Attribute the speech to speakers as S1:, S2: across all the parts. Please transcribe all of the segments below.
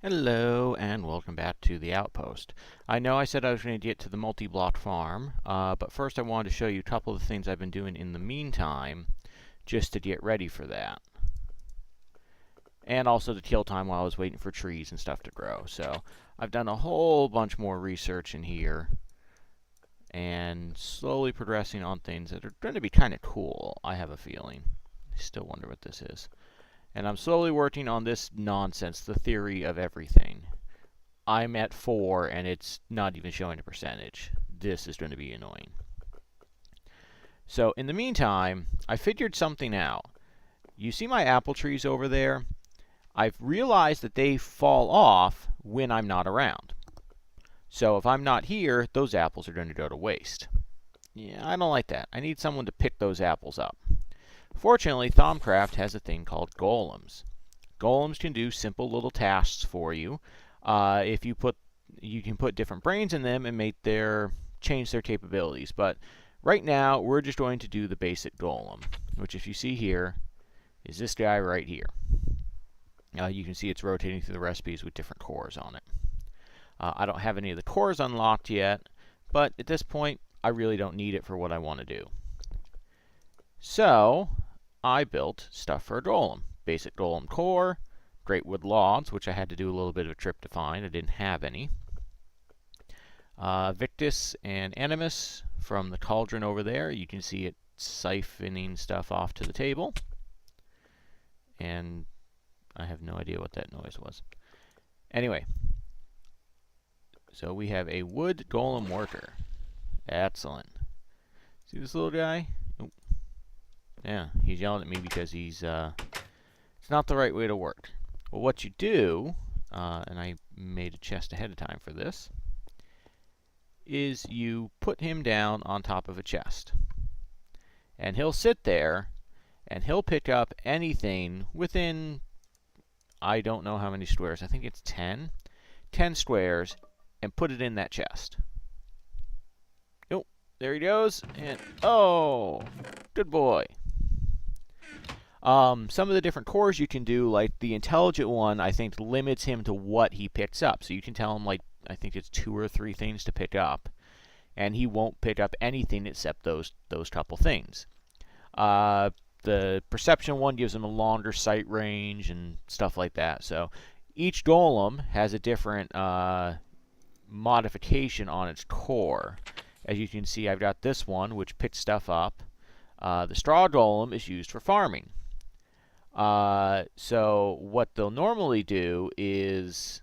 S1: Hello and welcome back to the Outpost. I know I said I was going to get to the multi-block farm, but first I wanted to show you a couple of things I've been doing in the meantime just to get ready for that. And also to kill time while I was waiting for trees and stuff to grow. So I've done a whole bunch more research in here and slowly progressing on things that are going to be kind of cool, I have a feeling. I still wonder what this is. And I'm slowly working on this nonsense, the theory of everything. I'm at 4 and it's not even showing a percentage. This is going to be annoying. So in the meantime, I figured something out. You see my apple trees over there? I've realized that they fall off when I'm not around. So if I'm not here, those apples are going to go to waste. Yeah, I don't like that. I need someone to pick those apples up. Fortunately, Thaumcraft has a thing called golems. Golems can do simple little tasks for you. If you can put different brains in them and change their capabilities. But right now, we're just going to do the basic golem, which, if you see here, is this guy right here. You can see it's rotating through the recipes with different cores on it. I don't have any of the cores unlocked yet, but at this point, I really don't need it for what I want to do. So I built stuff for a golem. Basic golem core, great wood logs, which I had to do a little bit of a trip to find. I didn't have any. Victus and Animus from the cauldron over there. You can see it siphoning stuff off to the table. And I have no idea what that noise was. Anyway, so we have a wood golem worker. Excellent. See this little guy? Oh. Yeah, he's yelling at me because it's not the right way to work. Well, what you do, and I made a chest ahead of time for this, is you put him down on top of a chest. And he'll sit there, and he'll pick up anything within, I don't know how many squares, I think it's 10. 10 squares, and put it in that chest. Oh, there he goes, and oh, good boy. Some of the different cores you can do, like the intelligent one, I think limits him to what he picks up. So you can tell him, like, I think it's 2 or 3 things to pick up, and he won't pick up anything except those couple things. The perception one gives him a longer sight range and stuff like that. So each golem has a different modification on its core. As you can see, I've got this one, which picks stuff up. The straw golem is used for farming. So what they'll normally do is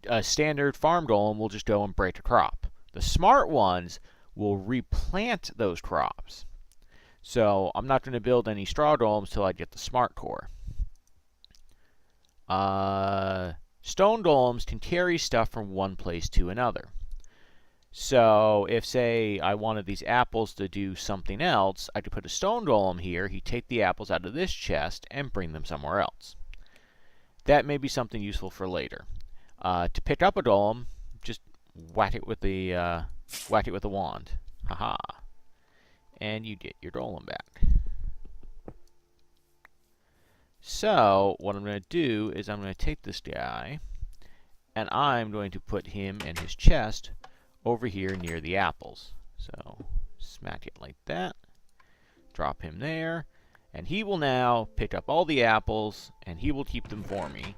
S1: a standard farm golem will just go and break a crop. The smart ones will replant those crops. So I'm not going to build any straw golems till I get the smart core. Stone golems can carry stuff from one place to another. So if, say, I wanted these apples to do something else, I could put a stone golem here. He'd take the apples out of this chest and bring them somewhere else. That may be something useful for later. To pick up a golem, just whack it with the wand. Haha. And you get your golem back. So what I'm going to do is I'm going to take this guy, and I'm going to put him and his chest over here near the apples. So smack it like that. Drop him there. And he will now pick up all the apples, and he will keep them for me.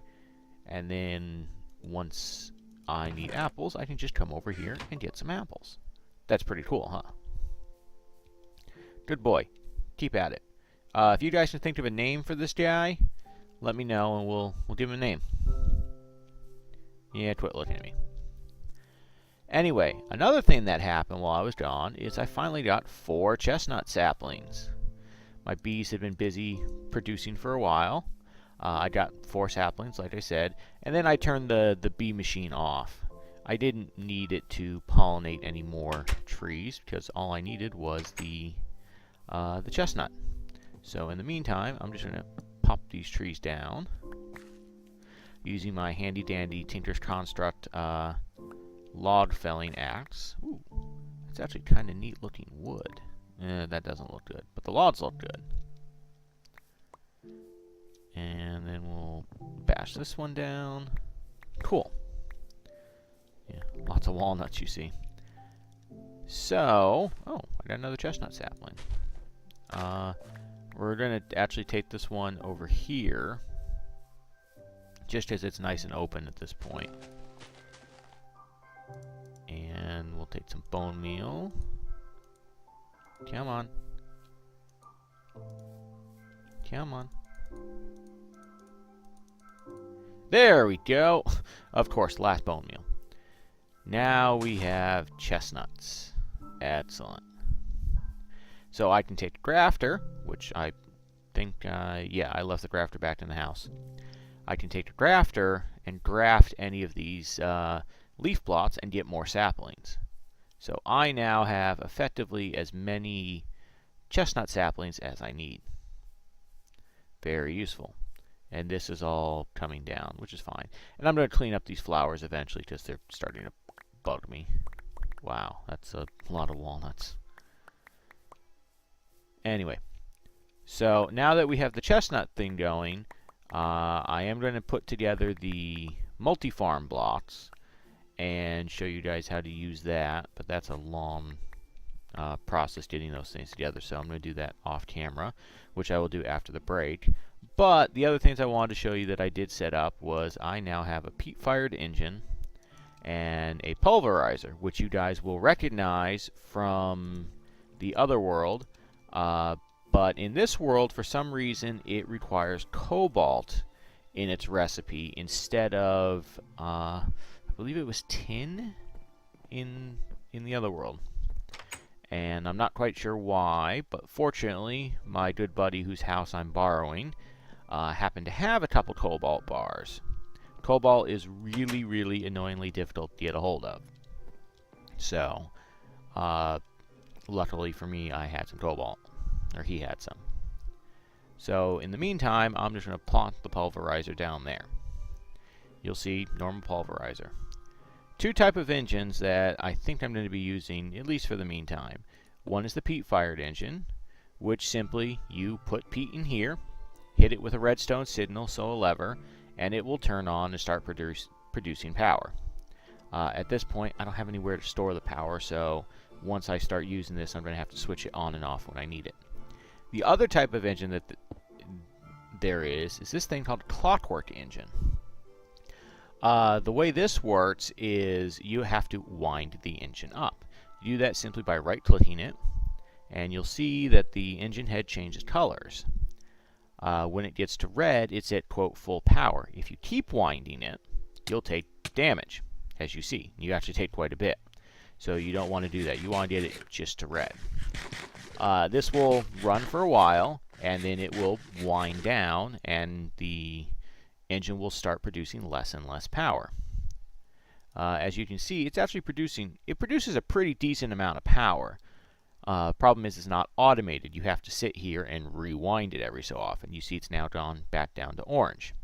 S1: And then once I need apples, I can just come over here and get some apples. That's pretty cool, huh? Good boy. Keep at it. If you guys can think of a name for this guy, let me know, and we'll give him a name. Yeah, quit looking at me. Anyway, another thing that happened while I was gone is I finally got 4 chestnut saplings. My bees had been busy producing for a while. I got 4 saplings, like I said, and then I turned the bee machine off. I didn't need it to pollinate any more trees because all I needed was the chestnut. So in the meantime, I'm just going to pop these trees down using my handy-dandy Tinker's Construct log felling axe. Ooh, it's actually kind of neat looking wood. That doesn't look good, but the logs look good. And then we'll bash smash this one down. Cool. Yeah, lots of walnuts, you see. So, oh, I got another chestnut sapling. We're going to actually take this one over here, just as it's nice and open at this point. And we'll take some bone meal. Come on. Come on. There we go. Of course, last bone meal. Now we have chestnuts. Excellent. So I can take the grafter, which I think, yeah, I left the grafter back in the house. I can take the grafter and graft any of these leaf plots and get more saplings. So I now have effectively as many chestnut saplings as I need. Very useful. And this is all coming down, which is fine. And I'm going to clean up these flowers eventually because they're starting to bug me. Wow, that's a lot of walnuts. Anyway, so now that we have the chestnut thing going, I am going to put together the multi-farm blocks and show you guys how to use that, but that's a long process getting those things together, so I'm going to do that off camera, which I will do after the break. But the other things I wanted to show you that I did set up was I now have a peat-fired engine and a pulverizer, which you guys will recognize from the other world. But in this world, for some reason, it requires cobalt in its recipe instead of, I believe it was tin in the other world. And I'm not quite sure why, but fortunately, my good buddy whose house I'm borrowing happened to have a couple cobalt bars. Cobalt is really, really annoyingly difficult to get a hold of. So, luckily for me, I had some cobalt. Or he had some. So, in the meantime, I'm just going to plonk the pulverizer down there. You'll see normal pulverizer. Two type of engines that I think I'm going to be using, at least for the meantime. One is the peat-fired engine, which simply you put peat in here, hit it with a redstone signal, so a lever, and it will turn on and start producing power. At this point, I don't have anywhere to store the power, so once I start using this, I'm going to have to switch it on and off when I need it. The other type of engine that there is this thing called a clockwork engine. The way this works is you have to wind the engine up. You do that simply by right-clicking it, and you'll see that the engine head changes colors. When it gets to red, it's at, quote, full power. If you keep winding it, you'll take damage, as you see. You actually take quite a bit. So you don't want to do that. You want to get it just to red. This will run for a while, and then it will wind down, and the engine will start producing less and less power. As you can see, it's actually produces a pretty decent amount of power. Problem is, it's not automated. You have to sit here and rewind it every so often. You see it's now gone back down to orange.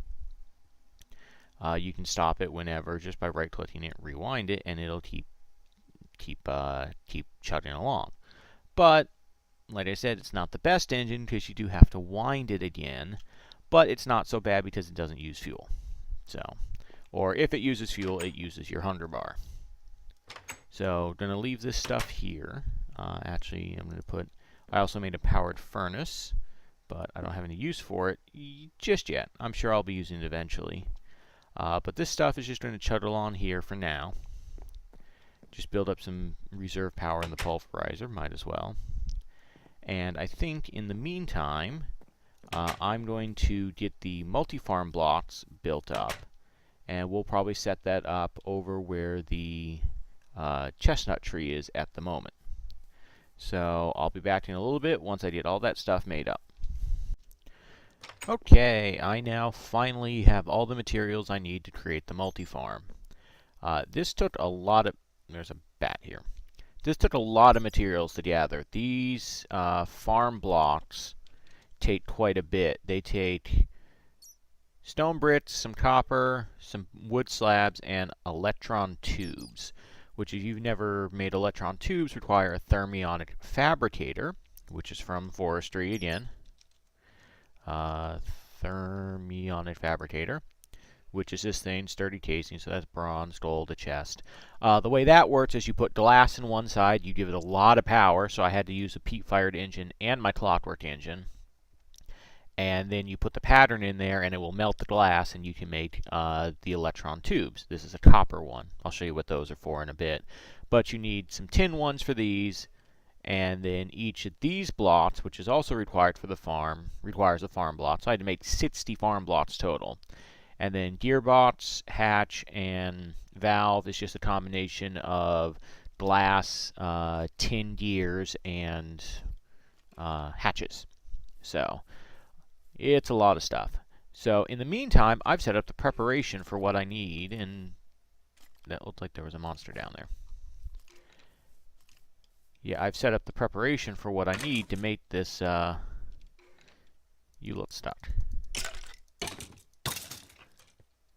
S1: You can stop it whenever just by right-clicking it, rewind it, and it'll keep chugging along. But like I said, it's not the best engine because you do have to wind it again. But it's not so bad because it doesn't use fuel. So, or if it uses fuel, it uses your hunger bar. So, gonna leave this stuff here. Actually, I'm gonna I also made a powered furnace, but I don't have any use for it just yet. I'm sure I'll be using it eventually. But this stuff is just going to chug along here for now. Just build up some reserve power in the pulverizer, might as well. And I think in the meantime, I'm going to get the multi-farm blocks built up, and we'll probably set that up over where the chestnut tree is at the moment. So I'll be back in a little bit once I get all that stuff made up. Okay, I now finally have all the materials I need to create the multi-farm. This took a lot of... There's a bat here. This took a lot of materials to gather. These farm blocks take quite a bit. They take stone bricks, some copper, some wood slabs, and electron tubes, which if you've never made electron tubes require a thermionic fabricator, which is from forestry again. Thermionic fabricator. which is this thing, sturdy casing, so that's bronze, gold, a chest. The way that works is you put glass in one side, you give it a lot of power, so I had to use a peat-fired engine and my clockwork engine. And then you put the pattern in there and it will melt the glass and you can make the electron tubes. This is a copper one. I'll show you what those are for in a bit. But you need some tin ones for these, and then each of these blocks, which is also required for the farm, requires a farm block. So I had to make 60 farm blocks total. And then gearbox, hatch, and valve is just a combination of glass, tin gears, and hatches. So it's a lot of stuff. So in the meantime, I've set up the preparation for what I need, and that looked like there was a monster down there. Yeah, I've set up the preparation for what I need to make this, you look stuck.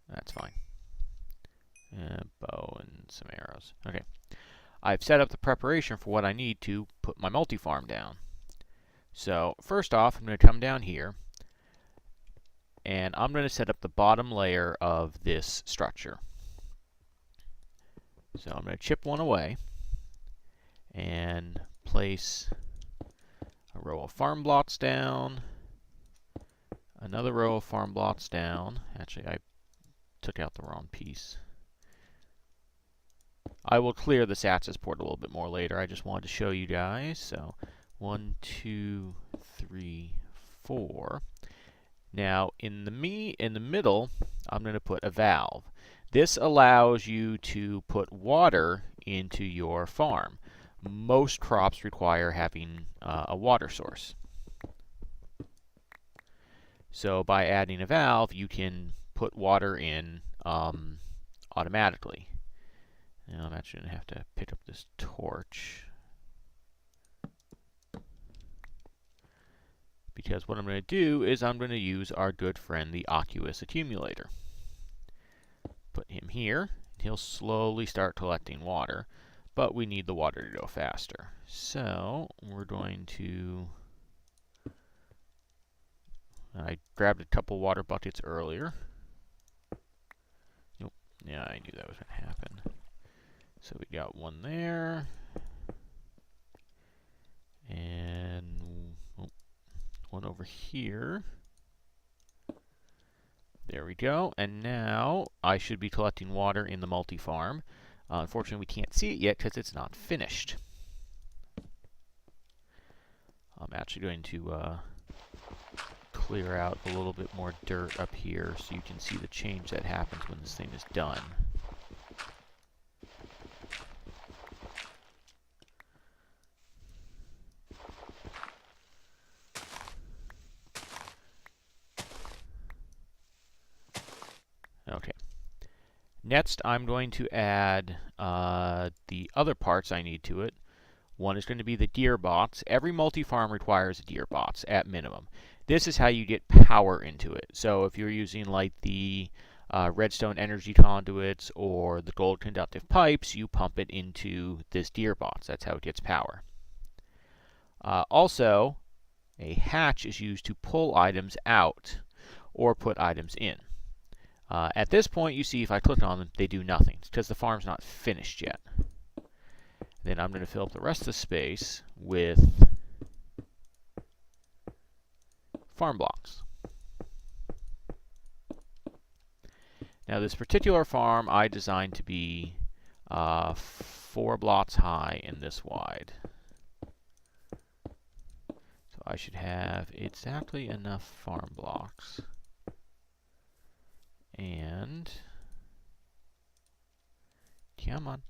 S1: That's fine. Bow and some arrows. Okay. I've set up the preparation for what I need to put my multi-farm down. So, first off, I'm going to come down here, and I'm going to set up the bottom layer of this structure. So I'm going to chip one away and place a row of farm blocks down, another row of farm blocks down. Actually, I took out the wrong piece. I will clear this access port a little bit more later. I just wanted to show you guys. So 1, 2, 3, 4. Now in the middle, I'm going to put a valve. This allows you to put water into your farm. Most crops require having a water source. So by adding a valve, you can put water in automatically. Now I'm actually going to have to pick up this torch, because what I'm going to do is I'm going to use our good friend the Oculus accumulator. Put him here. He'll slowly start collecting water, but we need the water to go faster. So we're going to... I grabbed a couple water buckets earlier. Nope. Yeah, I knew that was going to happen. So we got one there. And one over here. There we go. And now I should be collecting water in the multi-farm. Unfortunately, we can't see it yet because it's not finished. I'm actually going to clear out a little bit more dirt up here so you can see the change that happens when this thing is done. Okay. Next, I'm going to add the other parts I need to it. One is going to be the gearbox. Every multi-farm requires a gearbox at minimum. This is how you get power into it. So if you're using like the redstone energy conduits or the gold conductive pipes, you pump it into this gearbox. That's how it gets power. Also, a hatch is used to pull items out or put items in. At this point, you see if I click on them, they do nothing because the farm's not finished yet. Then I'm going to fill up the rest of the space with farm blocks. Now this particular farm I designed to be 4 blocks high and this wide. So I should have exactly enough farm blocks. And come on.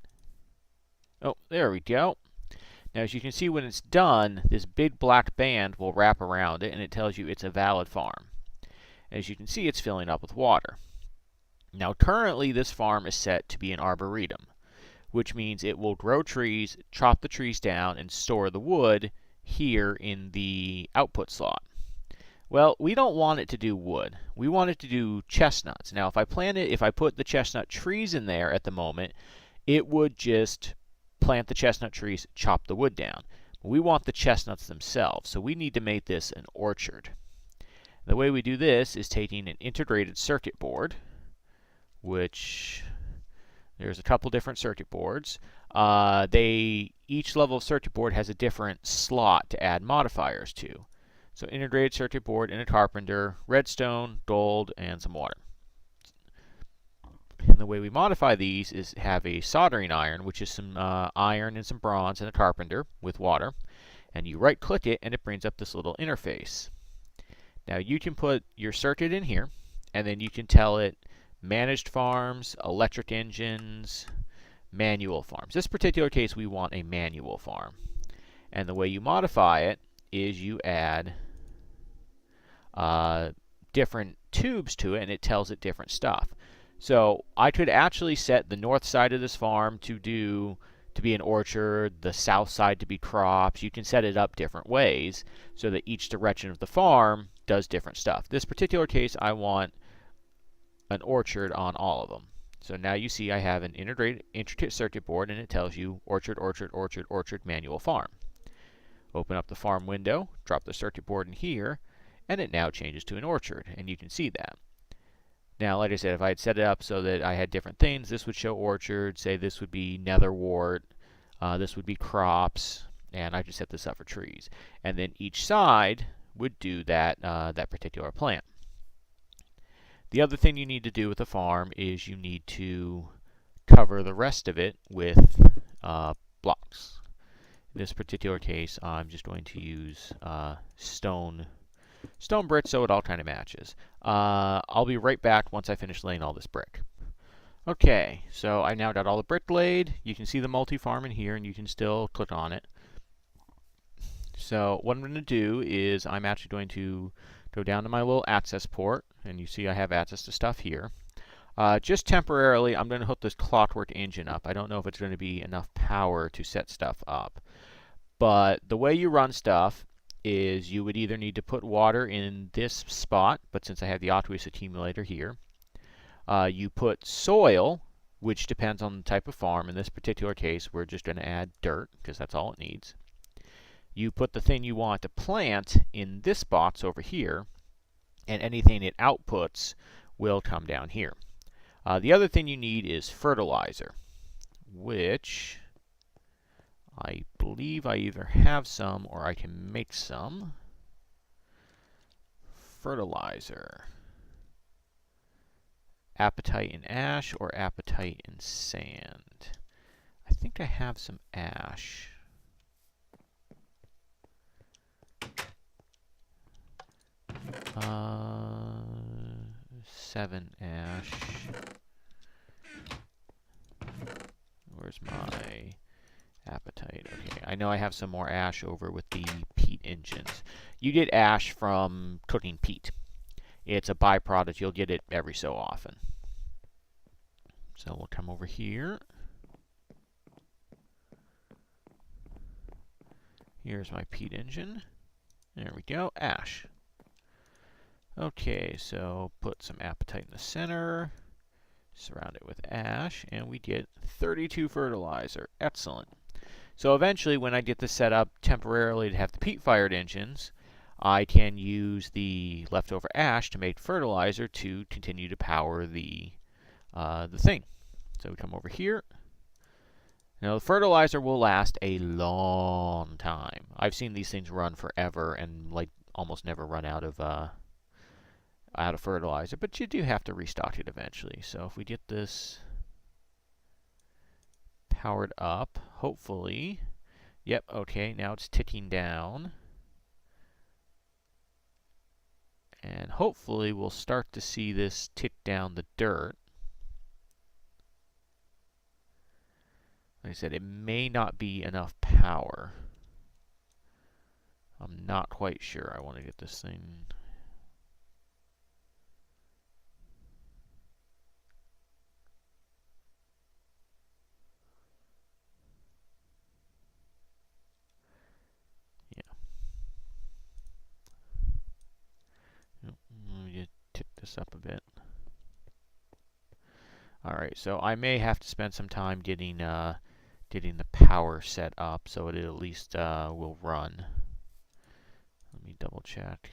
S1: Oh, there we go. Now, as you can see, when it's done, this big black band will wrap around it, and it tells you it's a valid farm. As you can see, it's filling up with water. Now, currently, this farm is set to be an arboretum, which means it will grow trees, chop the trees down, and store the wood here in the output slot. Well, we don't want it to do wood. We want it to do chestnuts. Now, if I put the chestnut trees in there at the moment, it would just plant the chestnut trees, chop the wood down. We want the chestnuts themselves, so we need to make this an orchard. The way we do this is taking an integrated circuit board, which there's a couple different circuit boards. Each level of circuit board has a different slot to add modifiers to. So integrated circuit board in a carpenter, redstone, gold, and some water. And the way we modify these is have a soldering iron, which is some iron and some bronze in a carpenter with water. And you right click it and it brings up this little interface. Now you can put your circuit in here, and then you can tell it managed farms, electric engines, manual farms. This particular case we want a manual farm. And the way you modify it is you add different tubes to it, and it tells it different stuff. So I could actually set the north side of this farm to be an orchard, the south side to be crops. You can set it up different ways so that each direction of the farm does different stuff. This particular case, I want an orchard on all of them. So now you see I have an intricate circuit board, and it tells you orchard, orchard, orchard, orchard, manual farm. Open up the farm window, drop the circuit board in here, and it now changes to an orchard, and you can see that. Now, like I said, if I had set it up so that I had different things, this would show orchard, say this would be netherwort, this would be crops, and I could set this up for trees. And then each side would do that particular plant. The other thing you need to do with the farm is you need to cover the rest of it with blocks. In this particular case, I'm just going to use stone brick so it all kind of matches. I'll be right back once I finish laying all this brick. Okay, so I now got all the brick laid. You can see the multi-farm in here, and you can still click on it. So what I'm going to do is I'm actually going to go down to my little access port, and you see I have access to stuff here. Just temporarily, I'm going to hook this clockwork engine up. I don't know if it's going to be enough power to set stuff up. But the way you run stuff is you would either need to put water in this spot, but since I have the Outpost accumulator here, you put soil, which depends on the type of farm. In this particular case, we're just going to add dirt, because that's all it needs. You put the thing you want to plant in this box over here, and anything it outputs will come down here. The other thing you need is fertilizer, which I believe I either have some or I can make some. Fertilizer. Apatite in ash or apatite in sand. I think I have some ash. Uh, 7 ash. Where's my apatite? Okay, I know I have some more ash over with the peat engines. You get ash from cooking peat. It's a byproduct. You'll get it every so often. So we'll come over here. Here's my peat engine. There we go, ash. Okay, so put some apatite in the center, surround it with ash, and we get 32 fertilizer. Excellent. So eventually, when I get this set up temporarily to have the peat-fired engines, I can use the leftover ash to make fertilizer to continue to power the thing. So we come over here. Now, the fertilizer will last a long time. I've seen these things run forever and like almost never run out of fertilizer, but you do have to restock it eventually. So if we get this powered up, hopefully, yep, okay, now it's ticking down. And hopefully we'll start to see this tick down the dirt. Like I said, it may not be enough power. I'm not quite sure. I want to get this thing. Yeah. Let me just tick this up a bit. Alright, so I may have to spend some time getting the power set up so it at least will run. Let me double check.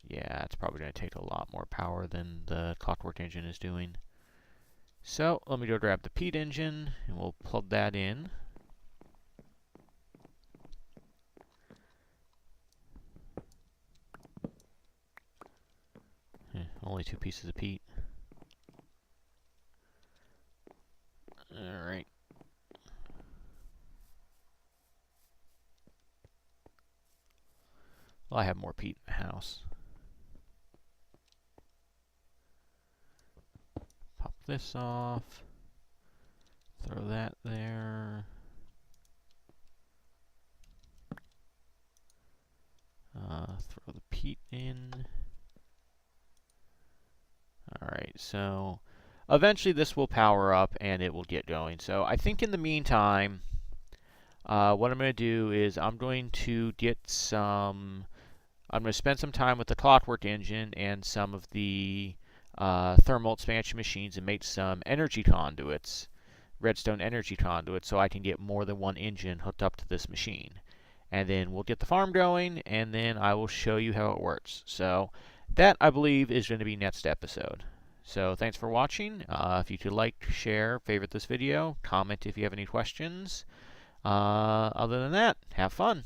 S1: Yeah, it's probably going to take a lot more power than the clockwork engine is doing. So let me go grab the peat engine, and we'll plug that in. Only 2 pieces of peat. Alright. Well, I have more peat in the house. Pop this off. Throw that there. Throw the peat in. Alright, so eventually this will power up and it will get going. So I think in the meantime, what I'm going to do is I'm going to spend some time with the clockwork engine and some of the thermal expansion machines and make some energy conduits, redstone energy conduits, so I can get more than one engine hooked up to this machine. And then we'll get the farm going, and then I will show you how it works. So that, I believe, is going to be next episode. So thanks for watching. If you could like, share, favorite this video, comment if you have any questions. Other than that, have fun.